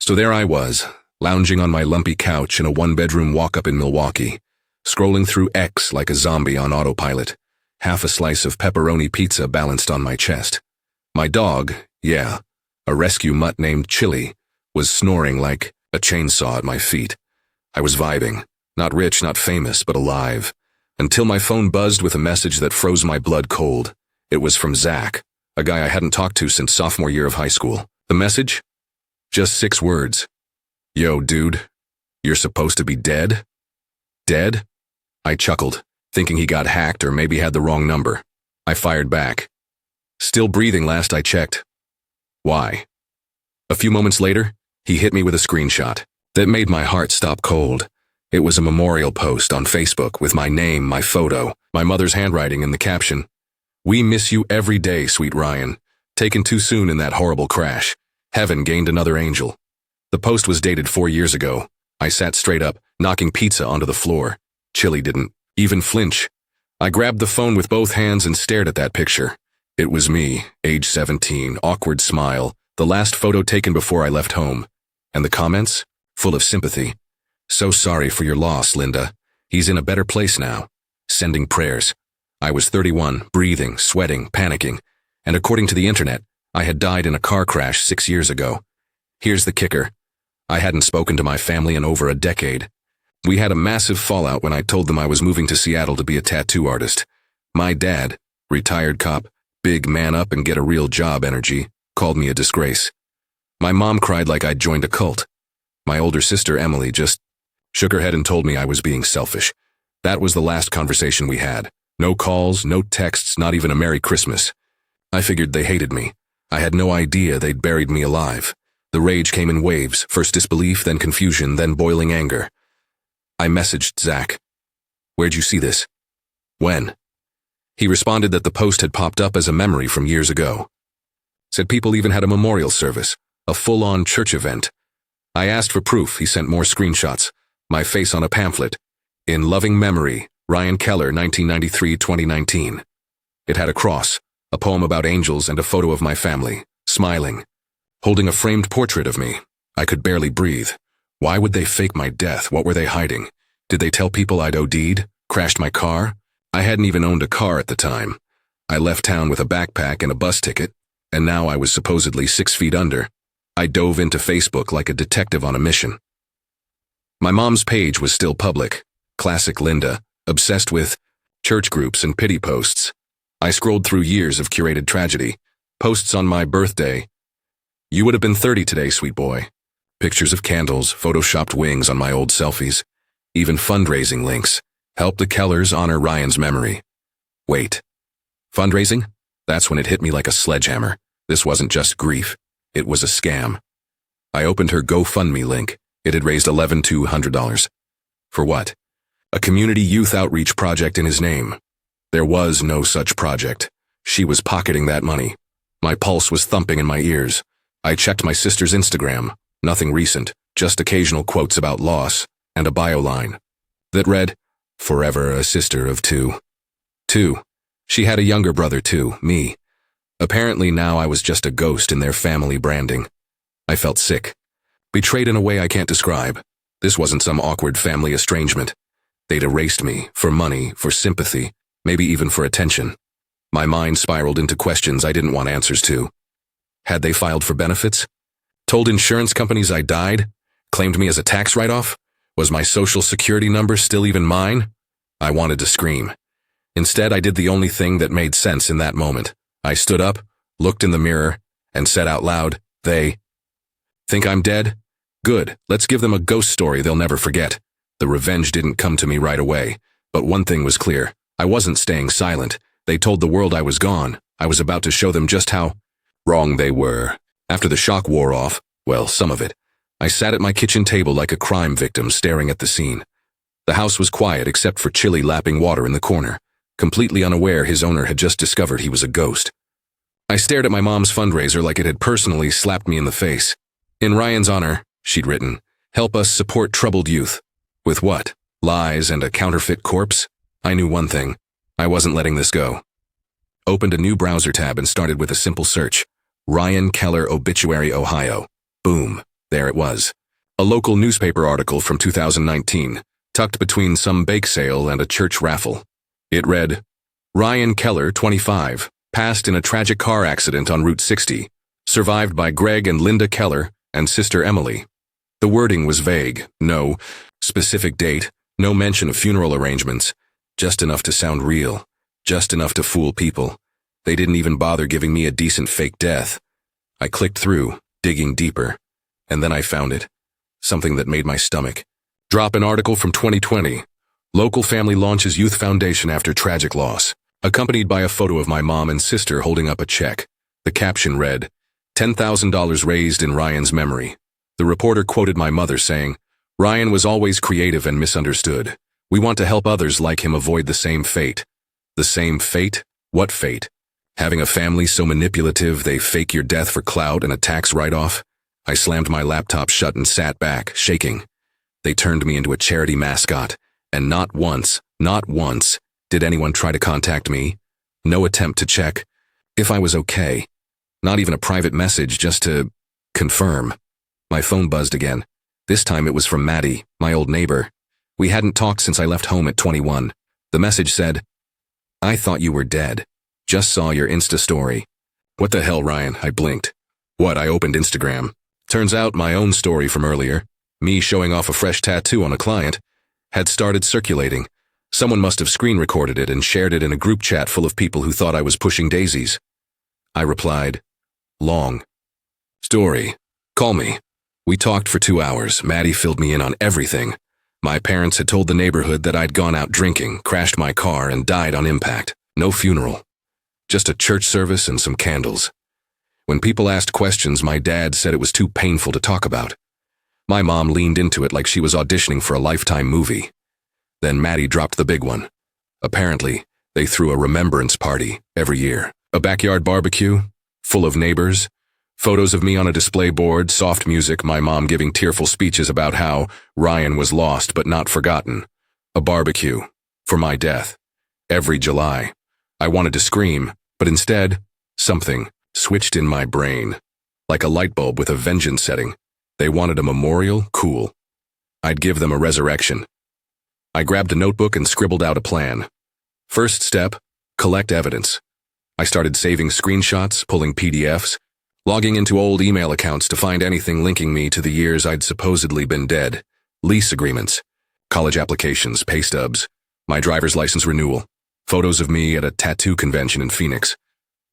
So there I was, lounging on my lumpy couch in a one-bedroom walk-up in Milwaukee, scrolling through X like a zombie on autopilot, half a slice of pepperoni pizza balanced on my chest. My dog, yeah, a rescue mutt named Chili, was snoring like a chainsaw at my feet. I was vibing, not rich, not famous, but alive, until my phone buzzed with a message that froze my blood cold. It was from Zach, a guy I hadn't talked to since sophomore year of high school. The message? Just 6 words. Yo, dude, you're supposed to be dead? Dead? I chuckled, thinking he got hacked or maybe had the wrong number. I fired back. Still breathing last I checked. Why? A few moments later, he hit me with a screenshot that made my heart stop cold. It was a memorial post on Facebook with my name, my photo, my mother's handwriting in the caption. We miss you every day, sweet Ryan. Taken too soon in that horrible crash. Heaven gained another angel. The post was dated 4 years ago. I sat straight up, knocking pizza onto the floor. Chili didn't even flinch. I grabbed the phone with both hands and stared at that picture. It was me, age 17, awkward smile, the last photo taken before I left home. And the comments? Full of sympathy. So sorry for your loss, Linda. He's in a better place now. Sending prayers. I was 31, breathing, sweating, panicking. And according to the internet, I had died in a car crash 6 years ago. Here's the kicker. I hadn't spoken to my family in over a decade. We had a massive fallout when I told them I was moving to Seattle to be a tattoo artist. My dad, retired cop, big man up and get a real job energy, called me a disgrace. My mom cried like I'd joined a cult. My older sister, Emily, just shook her head and told me I was being selfish. That was the last conversation we had. No calls, no texts, not even a Merry Christmas. I figured they hated me. I had no idea they'd buried me alive. The rage came in waves, first disbelief, then confusion, then boiling anger. I messaged Zach. Where'd you see this? When? He responded that the post had popped up as a memory from years ago. Said people even had a memorial service, a full-on church event. I asked for proof. He sent more screenshots. My face on a pamphlet. In loving memory, Ryan Keller, 1993-2019. It had a cross, a poem about angels, and a photo of my family, smiling, holding a framed portrait of me. I could barely breathe. Why would they fake my death? What were they hiding? Did they tell people I'd OD'd? Crashed my car? I hadn't even owned a car at the time. I left town with a backpack and a bus ticket, and now I was supposedly 6 feet under. I dove into Facebook like a detective on a mission. My mom's page was still public. Classic Linda, obsessed with church groups and pity posts. I scrolled through years of curated tragedy. Posts on my birthday. You would have been 30 today, sweet boy. Pictures of candles, photoshopped wings on my old selfies. Even fundraising links. Help the Kellers honor Ryan's memory. Wait. Fundraising? That's when it hit me like a sledgehammer. This wasn't just grief. It was a scam. I opened her GoFundMe link. It had raised $1,100. For what? A community youth outreach project in his name. There was no such project. She was pocketing that money. My pulse was thumping in my ears. I checked my sister's Instagram. Nothing recent, just occasional quotes about loss, and a bio line that read, "Forever a sister of two." She had a younger brother too, me. Apparently now I was just a ghost in their family branding. I felt sick. Betrayed in a way I can't describe. This wasn't some awkward family estrangement. They'd erased me, for money, for sympathy, maybe even for attention. My mind spiraled into questions I didn't want answers to. Had they filed for benefits? Told insurance companies I died? Claimed me as a tax write-off? Was my social security number still even mine? I wanted to scream. Instead, I did the only thing that made sense in that moment. I stood up, looked in the mirror, and said out loud, "They think I'm dead? Good, let's give them a ghost story they'll never forget." The revenge didn't come to me right away, but one thing was clear. I wasn't staying silent. They told the world I was gone. I was about to show them just how wrong they were. After the shock wore off, well, some of it, I sat at my kitchen table like a crime victim staring at the scene. The house was quiet except for Chili lapping water in the corner, completely unaware his owner had just discovered he was a ghost. I stared at my mom's fundraiser like it had personally slapped me in the face. "In Ryan's honor," she'd written, "help us support troubled youth." With what? Lies and a counterfeit corpse? I knew one thing. I wasn't letting this go. Opened a new browser tab and started with a simple search. Ryan Keller Obituary, Ohio. Boom. There it was. A local newspaper article from 2019, tucked between some bake sale and a church raffle. It read, Ryan Keller, 25, passed in a tragic car accident on Route 60, survived by Greg and Linda Keller and sister Emily. The wording was vague, no specific date, no mention of funeral arrangements, just enough to sound real, just enough to fool people. They didn't even bother giving me a decent fake death. I clicked through, digging deeper, and then I found it. Something that made my stomach drop. An article from 2020. Local family launches youth foundation after tragic loss, accompanied by a photo of my mom and sister holding up a check. The caption read, $10,000 raised in Ryan's memory. The reporter quoted my mother saying, Ryan was always creative and misunderstood. We want to help others like him avoid the same fate. The same fate? What fate? Having a family so manipulative they fake your death for clout and a tax write-off? I slammed my laptop shut and sat back, shaking. They turned me into a charity mascot, and not once did anyone try to contact me. No attempt to check if I was okay. Not even a private message just to confirm. My phone buzzed again. This time it was from Maddie, my old neighbor. We hadn't talked since I left home at 21. The message said, I thought you were dead. Just saw your Insta story. What the hell, Ryan? I blinked. What? I opened Instagram. Turns out my own story from earlier, me showing off a fresh tattoo on a client, had started circulating. Someone must have screen recorded it and shared it in a group chat full of people who thought I was pushing daisies. I replied, long story. Call me. We talked for 2 hours. Maddie filled me in on everything. My parents had told the neighborhood that I'd gone out drinking, crashed my car, and died on impact. No funeral. Just a church service and some candles. When people asked questions, my dad said it was too painful to talk about. My mom leaned into it like she was auditioning for a Lifetime movie. Then Maddie dropped the big one. Apparently, they threw a remembrance party every year. A backyard barbecue, full of neighbors, photos of me on a display board, soft music, my mom giving tearful speeches about how Ryan was lost but not forgotten. A barbecue for my death. Every July. I wanted to scream, but instead, something switched in my brain. Like a light bulb with a vengeance setting. They wanted a memorial? Cool. I'd give them a resurrection. I grabbed a notebook and scribbled out a plan. First step, collect evidence. I started saving screenshots, pulling PDFs, logging into old email accounts to find anything linking me to the years I'd supposedly been dead. Lease agreements, college applications, pay stubs, my driver's license renewal, photos of me at a tattoo convention in Phoenix.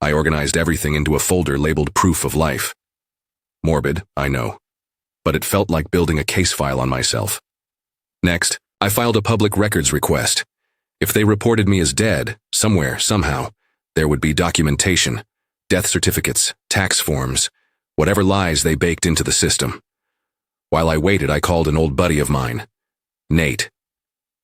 I organized everything into a folder labeled Proof of Life. Morbid, I know. But it felt like building a case file on myself. Next, I filed a public records request. If they reported me as dead, somewhere, somehow, there would be documentation, death certificates, tax forms, whatever lies they baked into the system. While I waited, I called an old buddy of mine, Nate.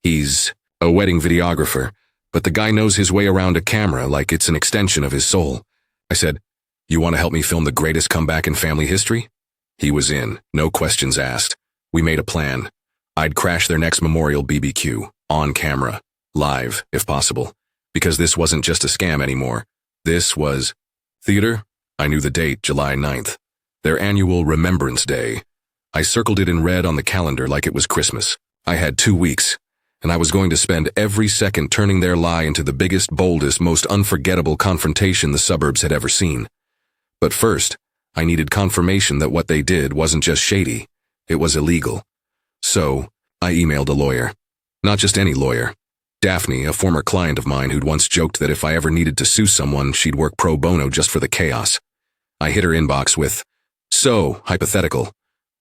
He's a wedding videographer, but the guy knows his way around a camera like it's an extension of his soul. I said, you want to help me film the greatest comeback in family history? He was in, no questions asked. We made a plan. I'd crash their next memorial BBQ, on camera, live, if possible, because this wasn't just a scam anymore. This was theater. I knew the date, July 9th, their annual Remembrance Day. I circled it in red on the calendar like it was Christmas. I had 2 weeks, and I was going to spend every second turning their lie into the biggest, boldest, most unforgettable confrontation the suburbs had ever seen. But first, I needed confirmation that what they did wasn't just shady, it was illegal. So, I emailed a lawyer. Not just any lawyer. Daphne, a former client of mine who'd once joked that if I ever needed to sue someone, she'd work pro bono just for the chaos. I hit her inbox with, so, hypothetical,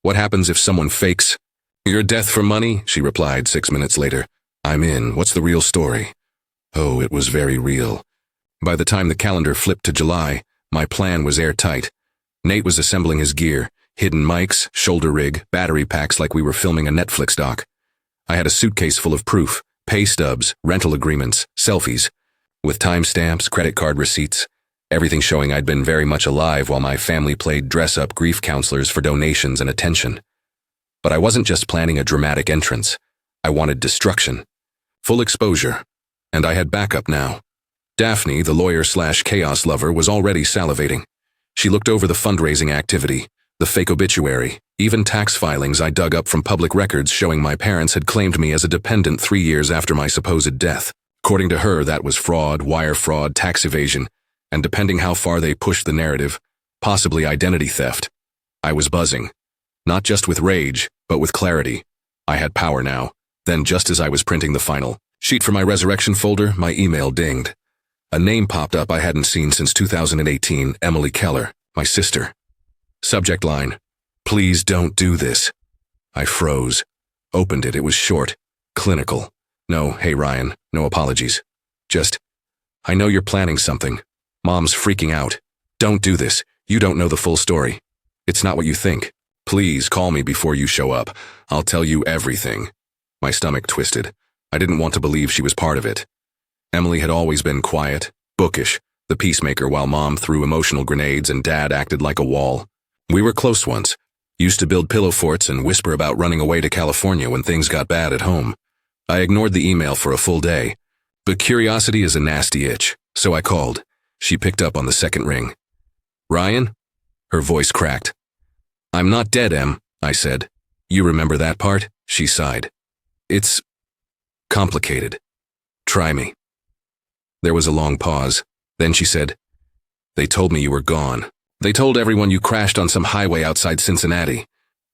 what happens if someone fakes your death for money? She replied 6 minutes later, I'm in, what's the real story? Oh, it was very real. By the time the calendar flipped to July, my plan was airtight. Nate was assembling his gear, hidden mics, shoulder rig, battery packs like we were filming a Netflix doc. I had a suitcase full of proof, pay stubs, rental agreements, selfies, with timestamps, credit card receipts, everything showing I'd been very much alive while my family played dress-up grief counselors for donations and attention. But I wasn't just planning a dramatic entrance. I wanted destruction. Full exposure. And I had backup now. Daphne, the lawyer/chaos lover, was already salivating. She looked over the fundraising activity, the fake obituary, Even tax filings I dug up from public records showing my parents had claimed me as a dependent 3 years after my supposed death. According to her, that was fraud, wire fraud, tax evasion, and depending how far they pushed the narrative, possibly identity theft. I was buzzing. Not just with rage, but with clarity. I had power now. Then, just as I was printing the final sheet for my resurrection folder, my email dinged. A name popped up I hadn't seen since 2018, Emily Keller, my sister. Subject line, "Please don't do this." I froze. Opened it. It was short, clinical. "No, hey Ryan, no apologies. Just, I know you're planning something. Mom's freaking out. Don't do this. You don't know the full story. It's not what you think. Please call me before you show up. I'll tell you everything." My stomach twisted. I didn't want to believe she was part of it. Emily had always been quiet, bookish, the peacemaker while Mom threw emotional grenades and Dad acted like a wall. We were close once. Used to build pillow forts and whisper about running away to California when things got bad at home. I ignored the email for a full day. But curiosity is a nasty itch, so I called. She picked up on the second ring. "Ryan?" Her voice cracked. "I'm not dead, Em," I said. "You remember that part?" She sighed. "It's complicated. Try me." There was a long pause. Then she said, "They told me you were gone. They told everyone you crashed on some highway outside Cincinnati."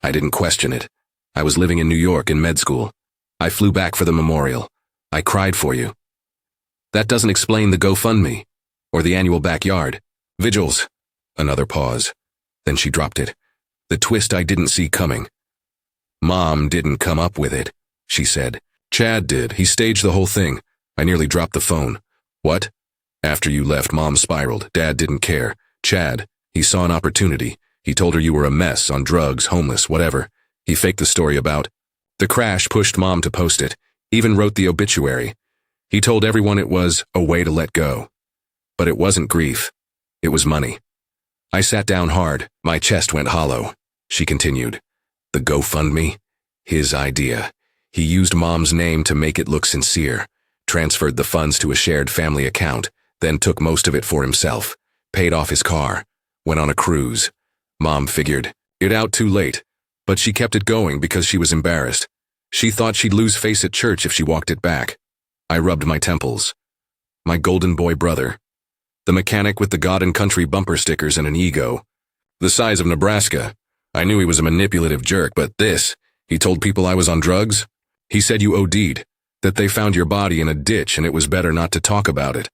I didn't question it. I was living in New York in med school. I flew back for the memorial. I cried for you. That doesn't explain the GoFundMe, or the annual backyard vigils. Another pause. Then she dropped it. The twist I didn't see coming. "Mom didn't come up with it," she said. "Chad did. He staged the whole thing." I nearly dropped the phone. "What?" "After you left, Mom spiraled. Dad didn't care. Chad, he saw an opportunity. He told her you were a mess, on drugs, homeless, whatever. He faked the story about the crash, pushed Mom to post it, even wrote the obituary. He told everyone it was a way to let go. But it wasn't grief. It was money." I sat down hard. My chest went hollow. She continued. "The GoFundMe? His idea. He used Mom's name to make it look sincere, transferred the funds to a shared family account, then took most of it for himself, paid off his car, went on a cruise. Mom figured it out too late, but she kept it going because she was embarrassed. She thought she'd lose face at church if she walked it back. I rubbed my temples. My golden boy brother. The mechanic with the God and Country bumper stickers and an ego. The size of Nebraska. I knew he was a manipulative jerk, but this, he told people I was on drugs. He said you OD'd, that they found your body in a ditch and it was better not to talk about it.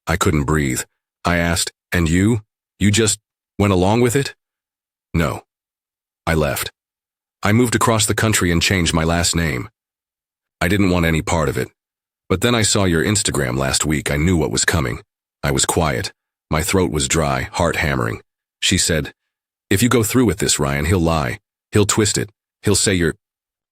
I couldn't breathe. I asked, "And you? You just went along with it?" "No." I left. I moved across the country and changed my last name. I didn't want any part of it. But then I saw your Instagram last week. I knew what was coming. I was quiet. My throat was dry, heart hammering. She said, "If you go through with this, Ryan, he'll lie. He'll twist it. He'll say you're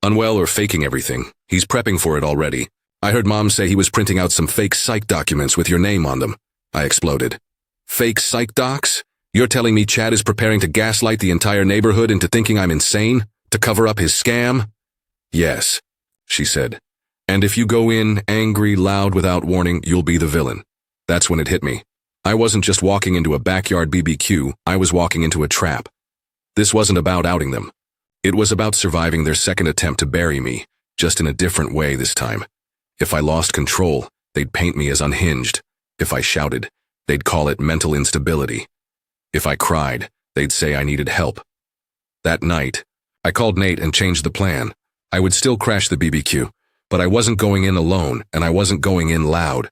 unwell or faking everything. He's prepping for it already. I heard Mom say he was printing out some fake psych documents with your name on them." I exploded. "Fake psych docs? You're telling me Chad is preparing to gaslight the entire neighborhood into thinking I'm insane? To cover up his scam?" "Yes," she said. "And if you go in angry, loud, without warning, you'll be the villain." That's when it hit me. I wasn't just walking into a backyard BBQ, I was walking into a trap. This wasn't about outing them. It was about surviving their second attempt to bury me, just in a different way this time. If I lost control, they'd paint me as unhinged. If I shouted, they'd call it mental instability. If I cried, they'd say I needed help. That night, I called Nate and changed the plan. I would still crash the BBQ, but I wasn't going in alone, and I wasn't going in loud.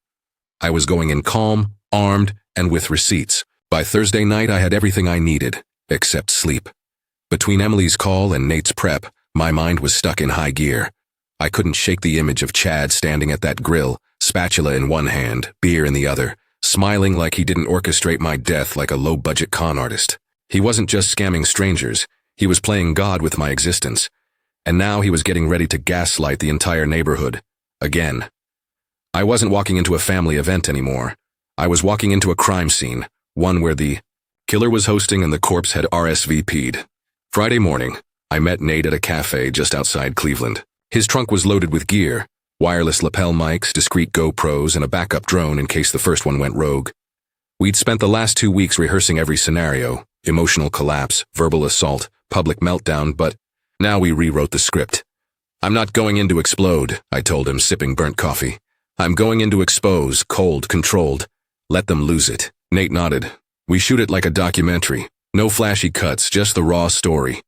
I was going in calm, armed, and with receipts. By Thursday night, I had everything I needed, except sleep. Between Emily's call and Nate's prep, my mind was stuck in high gear. I couldn't shake the image of Chad standing at that grill, spatula in one hand, beer in the other, smiling like he didn't orchestrate my death like a low-budget con artist. He wasn't just scamming strangers, he was playing God with my existence. And now he was getting ready to gaslight the entire neighborhood. Again. I wasn't walking into a family event anymore. I was walking into a crime scene, one where the killer was hosting and the corpse had RSVP'd. Friday morning, I met Nate at a cafe just outside Cleveland. His trunk was loaded with gear, wireless lapel mics, discreet GoPros, and a backup drone in case the first one went rogue. We'd spent the last 2 weeks rehearsing every scenario, emotional collapse, verbal assault, public meltdown, but now we rewrote the script. I'm not going in to explode, I told him, sipping burnt coffee. I'm going in to expose, cold, controlled. Let them lose it. Nate nodded. We shoot it like a documentary. No flashy cuts, just the raw story.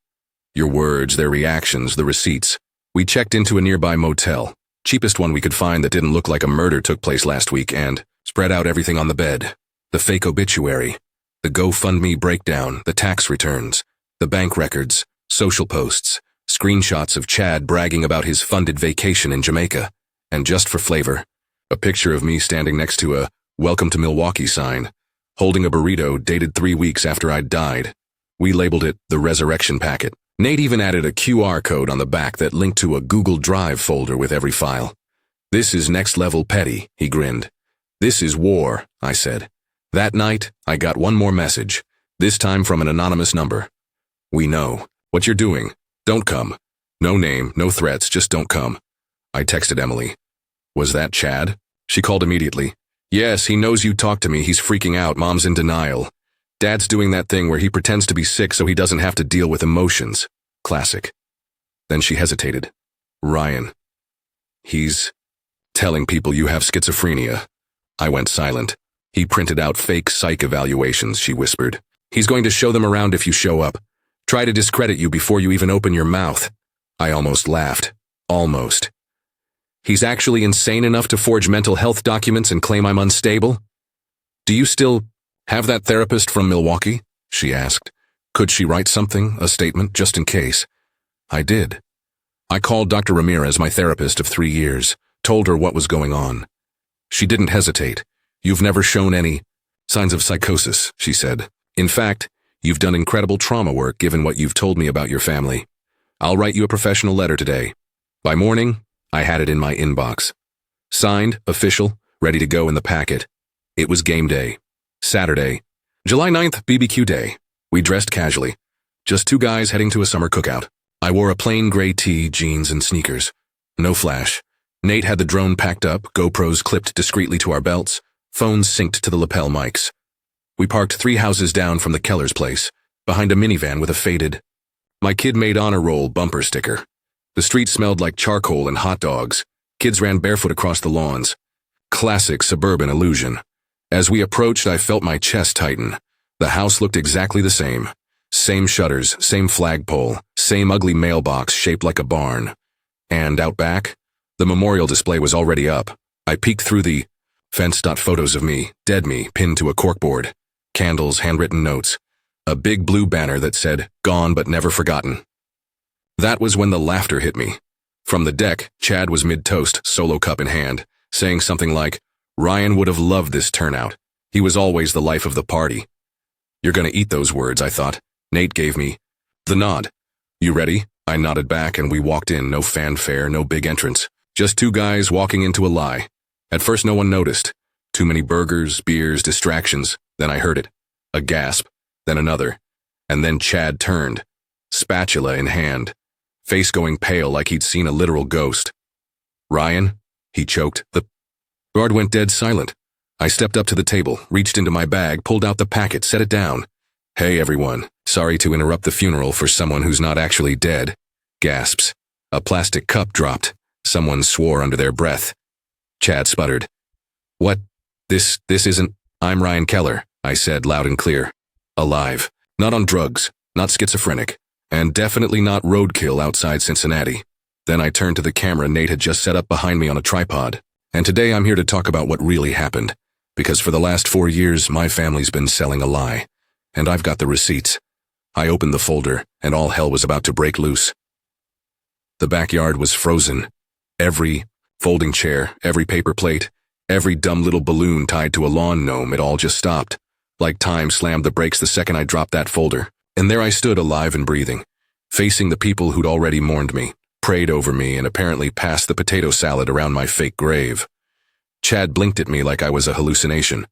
Your words, their reactions, the receipts. We checked into a nearby motel, cheapest one we could find that didn't look like a murder took place last week, and spread out everything on the bed. The fake obituary, the GoFundMe breakdown, the tax returns, the bank records, social posts, screenshots of Chad bragging about his funded vacation in Jamaica, and just for flavor, a picture of me standing next to a "Welcome to Milwaukee" sign, holding a burrito dated 3 weeks after I'd died. We labeled it the resurrection packet. Nate even added a QR code on the back that linked to a Google Drive folder with every file. This is next level petty, he grinned. This is war, I said. That night, I got one more message, this time from an anonymous number. We know. What you're doing. Don't come. No name, no threats, just don't come. I texted Emily. Was that Chad? She called immediately. Yes, he knows you talked to me, he's freaking out, Mom's in denial. Dad's doing that thing where he pretends to be sick so he doesn't have to deal with emotions. Classic. Then she hesitated. Ryan. He's telling people you have schizophrenia. I went silent. He printed out fake psych evaluations, she whispered. He's going to show them around if you show up. Try to discredit you before you even open your mouth. I almost laughed. Almost. He's actually insane enough to forge mental health documents and claim I'm unstable? Do you still have that therapist from Milwaukee? She asked. Could she write something, a statement, just in case? I did. I called Dr. Ramirez, my therapist of 3 years, told her what was going on. She didn't hesitate. You've never shown any signs of psychosis, she said. In fact, you've done incredible trauma work given what you've told me about your family. I'll write you a professional letter today. By morning, I had it in my inbox. Signed, official, ready to go in the packet. It was game day. Saturday, July 9th, BBQ day. We dressed casually. Just 2 guys heading to a summer cookout. I wore a plain gray tee, jeans, and sneakers. No flash. Nate had the drone packed up, GoPros clipped discreetly to our belts, phones synced to the lapel mics. We parked 3 houses down from the Keller's place, behind a minivan with a faded "My Kid Made Honor Roll" bumper sticker. The street smelled like charcoal and hot dogs. Kids ran barefoot across the lawns. Classic suburban illusion. As we approached, I felt my chest tighten. The house looked exactly the same. Same shutters, same flagpole, same ugly mailbox shaped like a barn. And out back, the memorial display was already up. I peeked through the fence. Photos of me, dead me, pinned to a corkboard. Candles, handwritten notes. A big blue banner that said, "Gone but never forgotten." That was when the laughter hit me. From the deck, Chad was mid-toast, solo cup in hand, saying something like, Ryan would have loved this turnout. He was always the life of the party. You're gonna eat those words, I thought. Nate gave me the nod. You ready? I nodded back and we walked in, no fanfare, no big entrance. Just 2 guys walking into a lie. At first no one noticed. Too many burgers, beers, distractions. Then I heard it. A gasp, then another. And then Chad turned, spatula in hand, face going pale like he'd seen a literal ghost. Ryan? He choked. The guard went dead silent. I stepped up to the table, reached into my bag, pulled out the packet, set it down. Hey everyone, sorry to interrupt the funeral for someone who's not actually dead. Gasps. A plastic cup dropped. Someone swore under their breath. Chad sputtered. What? This isn't... I'm Ryan Keller, I said loud and clear. Alive. Not on drugs, not schizophrenic, and definitely not roadkill outside Cincinnati. Then I turned to the camera Nate had just set up behind me on a tripod. And today I'm here to talk about what really happened. Because for the last 4 years, my family's been selling a lie. And I've got the receipts. I opened the folder, and all hell was about to break loose. The backyard was frozen. Every folding chair, every paper plate, every dumb little balloon tied to a lawn gnome, it all just stopped. Like time slammed the brakes the second I dropped that folder. And there I stood, alive and breathing, facing the people who'd already mourned me, prayed over me, and apparently passed the potato salad around my fake grave. Chad blinked at me like I was a hallucination.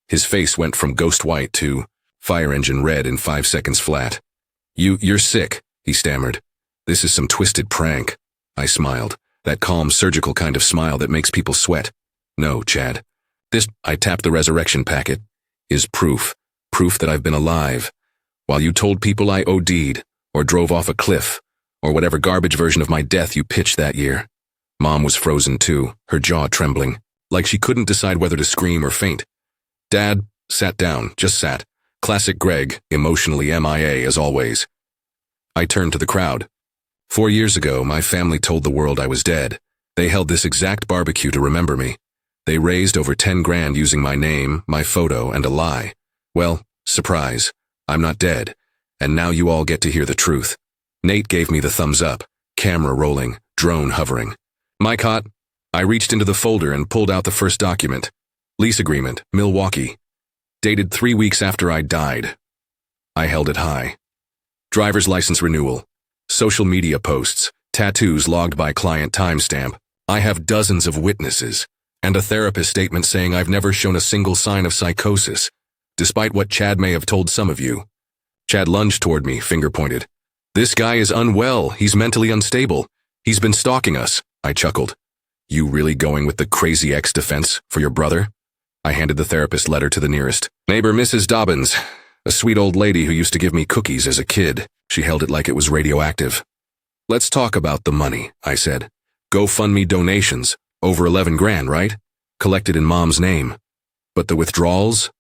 His face went from ghost white to fire engine red in 5 seconds flat. You're sick, he stammered. This is some twisted prank. I smiled, that calm surgical kind of smile that makes people sweat. No, Chad. This, I tapped the resurrection packet, is proof that I've been alive. While you told people I OD'd, or drove off a cliff, or whatever garbage version of my death you pitched that year. Mom was frozen too, her jaw trembling, like she couldn't decide whether to scream or faint. Dad sat down, just sat. Classic Greg, emotionally MIA as always. I turned to the crowd. 4 years ago, my family told the world I was dead. They held this exact barbecue to remember me. They raised over 10 grand using my name, my photo, and a lie. Well, surprise, I'm not dead, and now you all get to hear the truth. Nate gave me the thumbs up, camera rolling, drone hovering. Mic hot. I reached into the folder and pulled out the first document. Lease agreement, Milwaukee. Dated 3 weeks after I died. I held it high. Driver's license renewal. Social media posts, tattoos logged by client timestamp. I have dozens of witnesses, and a therapist statement saying I've never shown a single sign of psychosis, despite what Chad may have told some of you. Chad lunged toward me, finger pointed. This guy is unwell, he's mentally unstable. He's been stalking us, I chuckled. You really going with the crazy ex-defense for your brother? I handed the therapist letter to the nearest. Neighbor Mrs. Dobbins, a sweet old lady who used to give me cookies as a kid. She held it like it was radioactive. Let's talk about the money, I said. GoFundMe donations, over 11 grand, right? Collected in Mom's name. But the withdrawals?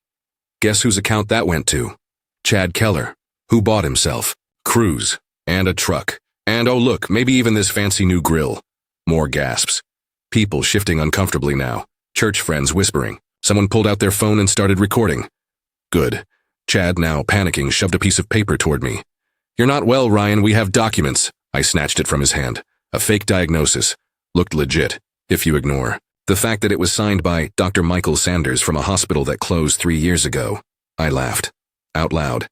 Guess whose account that went to? Chad Keller, who bought himself, cruise, and a truck. And oh look, maybe even this fancy new grill. More gasps. People shifting uncomfortably now. Church friends whispering. Someone pulled out their phone and started recording. Good. Chad, now panicking, shoved a piece of paper toward me. You're not well, Ryan, we have documents. I snatched it from his hand. A fake diagnosis. Looked legit, if you ignore the fact that it was signed by Dr. Michael Sanders from a hospital that closed 3 years ago. I laughed. Out loud.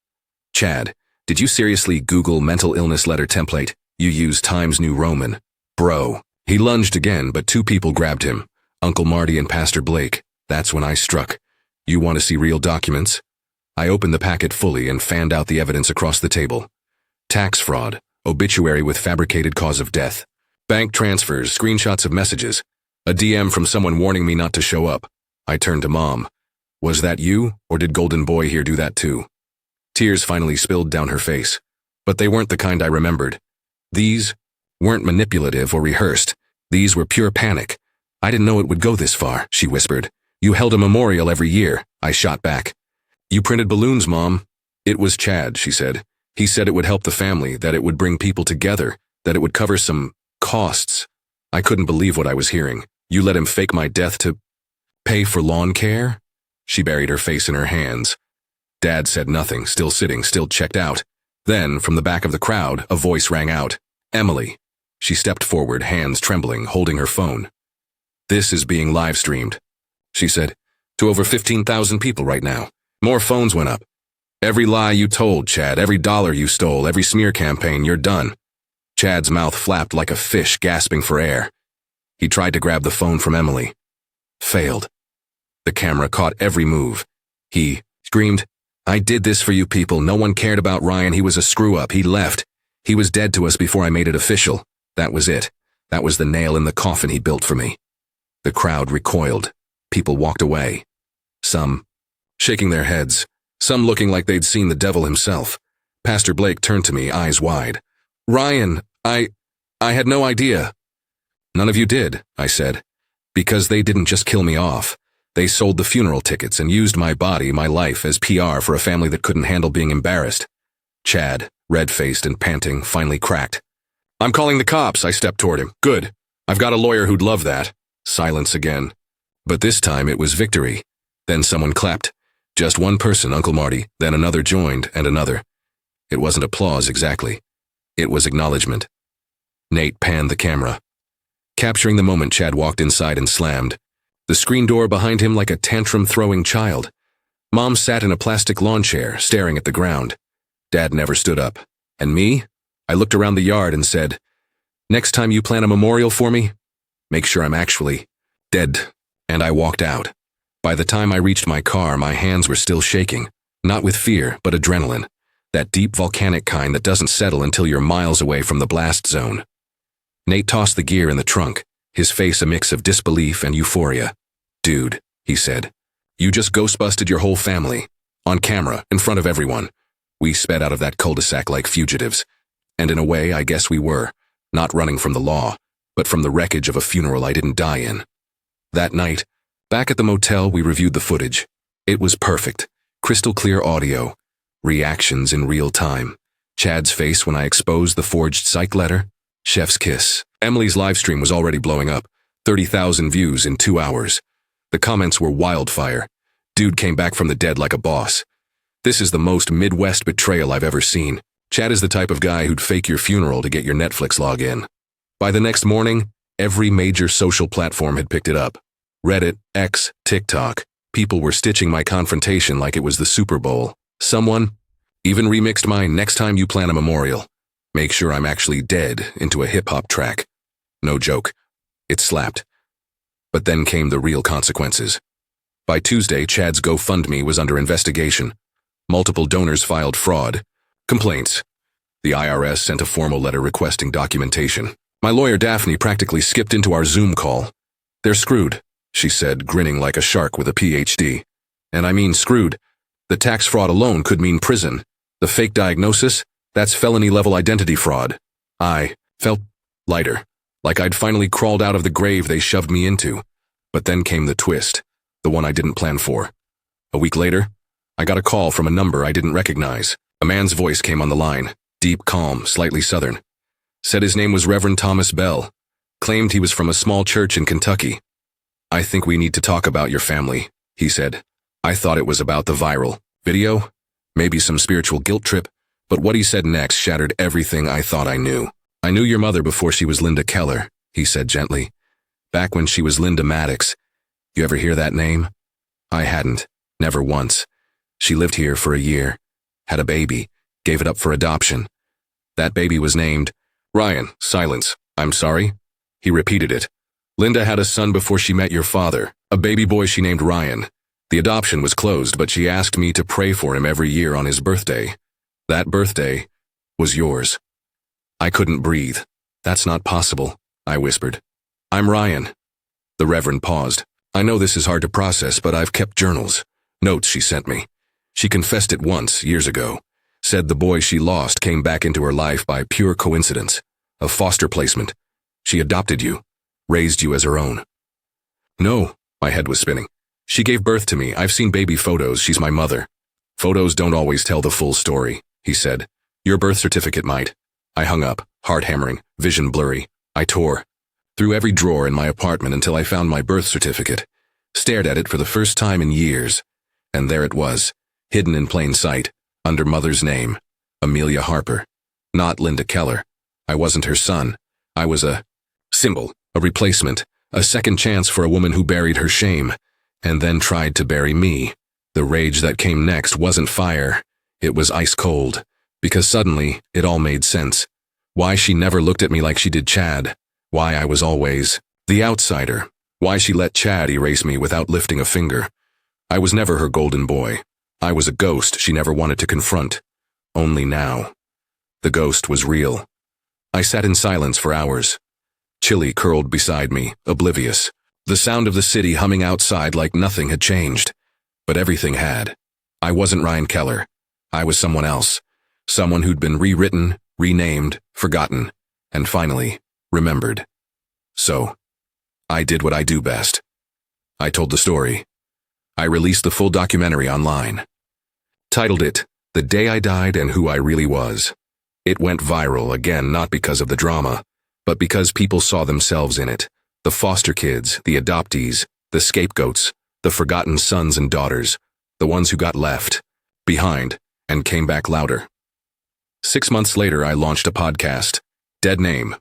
Chad, did you seriously Google mental illness letter template? You use Times New Roman. Bro. He lunged again, but 2 people grabbed him. Uncle Marty and Pastor Blake. That's when I struck. You want to see real documents? I opened the packet fully and fanned out the evidence across the table. Tax fraud, obituary with fabricated cause of death, bank transfers, screenshots of messages, a DM from someone warning me not to show up. I turned to Mom. Was that you, or did Golden Boy here do that too? Tears finally spilled down her face, but they weren't the kind I remembered. These weren't manipulative or rehearsed. These were pure panic. I didn't know it would go this far, she whispered. You held a memorial every year, I shot back. You printed balloons, Mom. It was Chad, she said. He said it would help the family, that it would bring people together, that it would cover some costs. I couldn't believe what I was hearing. You let him fake my death to pay for lawn care? She buried her face in her hands. Dad said nothing, still sitting, still checked out. Then, from the back of the crowd, a voice rang out. Emily. She stepped forward, hands trembling, holding her phone. This is being live-streamed, she said, to over 15,000 people right now. More phones went up. Every lie you told, Chad, every dollar you stole, every smear campaign, you're done. Chad's mouth flapped like a fish gasping for air. He tried to grab the phone from Emily. Failed. The camera caught every move. He screamed, I did this for you people. No one cared about Ryan. He was a screw-up. He left. He was dead to us before I made it official. That was it. That was the nail in the coffin he built for me. The crowd recoiled. People walked away. Some shaking their heads. Some looking like they'd seen the devil himself. Pastor Blake turned to me, eyes wide. Ryan, I had no idea. None of you did, I said. Because they didn't just kill me off. They sold the funeral tickets and used my body, my life, as PR for a family that couldn't handle being embarrassed. Chad, red-faced and panting, finally cracked. I'm calling the cops, I stepped toward him. Good. I've got a lawyer who'd love that. Silence again. But this time it was victory. Then someone clapped. Just one person, Uncle Marty, then another joined, and another. It wasn't applause exactly. It was acknowledgement. Nate panned the camera. Capturing the moment, Chad walked inside and slammed. The screen door behind him like a tantrum-throwing child. Mom sat in a plastic lawn chair, staring at the ground. Dad never stood up. And me? I looked around the yard and said, next time you plan a memorial for me, make sure I'm actually dead. And I walked out. By the time I reached my car, my hands were still shaking. Not with fear, but adrenaline. That deep volcanic kind that doesn't settle until you're miles away from the blast zone. Nate tossed the gear in the trunk, his face a mix of disbelief and euphoria. Dude, he said, you just ghostbusted your whole family. On camera, in front of everyone. We sped out of that cul-de-sac like fugitives. And in a way, I guess we were, not running from the law, but from the wreckage of a funeral I didn't die in. That night, back at the motel, we reviewed the footage. It was perfect. Crystal clear audio. Reactions in real time. Chad's face when I exposed the forged psych letter. Chef's kiss. Emily's livestream was already blowing up. 30,000 views in 2 hours. The comments were wildfire. Dude came back from the dead like a boss. This is the most Midwest betrayal I've ever seen. Chad is the type of guy who'd fake your funeral to get your Netflix login. By the next morning, every major social platform had picked it up. Reddit, X, TikTok. People were stitching my confrontation like it was the Super Bowl. Someone even remixed my "Next time you plan a memorial, make sure I'm actually dead" into a hip-hop track. No joke. It slapped. But then came the real consequences. By Tuesday, Chad's GoFundMe was under investigation. Multiple donors filed fraud complaints. The IRS sent a formal letter requesting documentation. My lawyer Daphne practically skipped into our Zoom call. "They're screwed," she said, grinning like a shark with a PhD. And I mean screwed. The tax fraud alone could mean prison. The fake diagnosis, that's felony-level identity fraud. I felt lighter, like I'd finally crawled out of the grave they shoved me into. But then came the twist, the one I didn't plan for. A week later, I got a call from a number I didn't recognize. A man's voice came on the line, deep, calm, slightly southern. Said his name was Reverend Thomas Bell. Claimed he was from a small church in Kentucky. "I think we need to talk about your family," he said. I thought it was about the viral video, maybe some spiritual guilt trip, but what he said next shattered everything I thought I knew. "I knew your mother before she was Linda Keller," he said gently. "Back when she was Linda Maddox. You ever hear that name?" I hadn't, never once. She lived here for a year, had a baby, gave it up for adoption. That baby was named Ryan. Silence. "I'm sorry?" He repeated it. "Linda had a son before she met your father, a baby boy she named Ryan. The adoption was closed, but she asked me to pray for him every year on his birthday. That birthday was yours." I couldn't breathe. "That's not possible," I whispered. "I'm Ryan." The Reverend paused. "I know this is hard to process, but I've kept journals. Notes she sent me. She confessed it once, years ago. Said the boy she lost came back into her life by pure coincidence. A foster placement. She adopted you, raised you as her own." "No," my head was spinning. "She gave birth to me. I've seen baby photos. She's my mother." "Photos don't always tell the full story," he said. "Your birth certificate might." I hung up, heart hammering, vision blurry. I tore through every drawer in my apartment until I found my birth certificate. Stared at it for the first time in years. And there it was, hidden in plain sight, under mother's name, Amelia Harper. Not Linda Keller. I wasn't her son. I was a symbol, a replacement, a second chance for a woman who buried her shame, and then tried to bury me. The rage that came next wasn't fire. It was ice cold. Because suddenly, it all made sense. Why she never looked at me like she did Chad. Why I was always the outsider. Why she let Chad erase me without lifting a finger. I was never her golden boy. I was a ghost she never wanted to confront. Only now. The ghost was real. I sat in silence for hours. Chili curled beside me, oblivious. The sound of the city humming outside like nothing had changed. But everything had. I wasn't Ryan Keller. I was someone else. Someone who'd been rewritten, renamed, forgotten, and finally, remembered. So, I did what I do best. I told the story. I released the full documentary online. Titled it, "The Day I Died and Who I Really Was." It went viral, again, not because of the drama, but because people saw themselves in it. The foster kids, the adoptees, the scapegoats, the forgotten sons and daughters, the ones who got left behind and came back louder. 6 months later, I launched a podcast, Dead Name.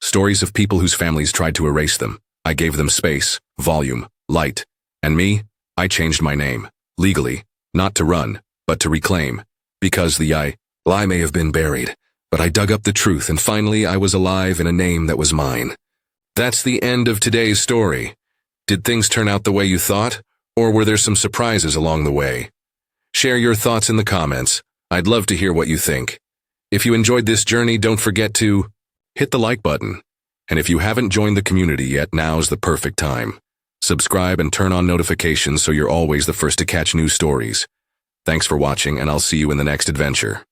Stories of people whose families tried to erase them. I gave them space, volume, light. And me, I changed my name, legally, not to run, but to reclaim. Because the lie may have been buried, but I dug up the truth and finally I was alive in a name that was mine. That's the end of today's story. Did things turn out the way you thought, or were there some surprises along the way? Share your thoughts in the comments. I'd love to hear what you think. If you enjoyed this journey, don't forget to hit the like button. And if you haven't joined the community yet, now's the perfect time. Subscribe and turn on notifications so you're always the first to catch new stories. Thanks for watching, and I'll see you in the next adventure.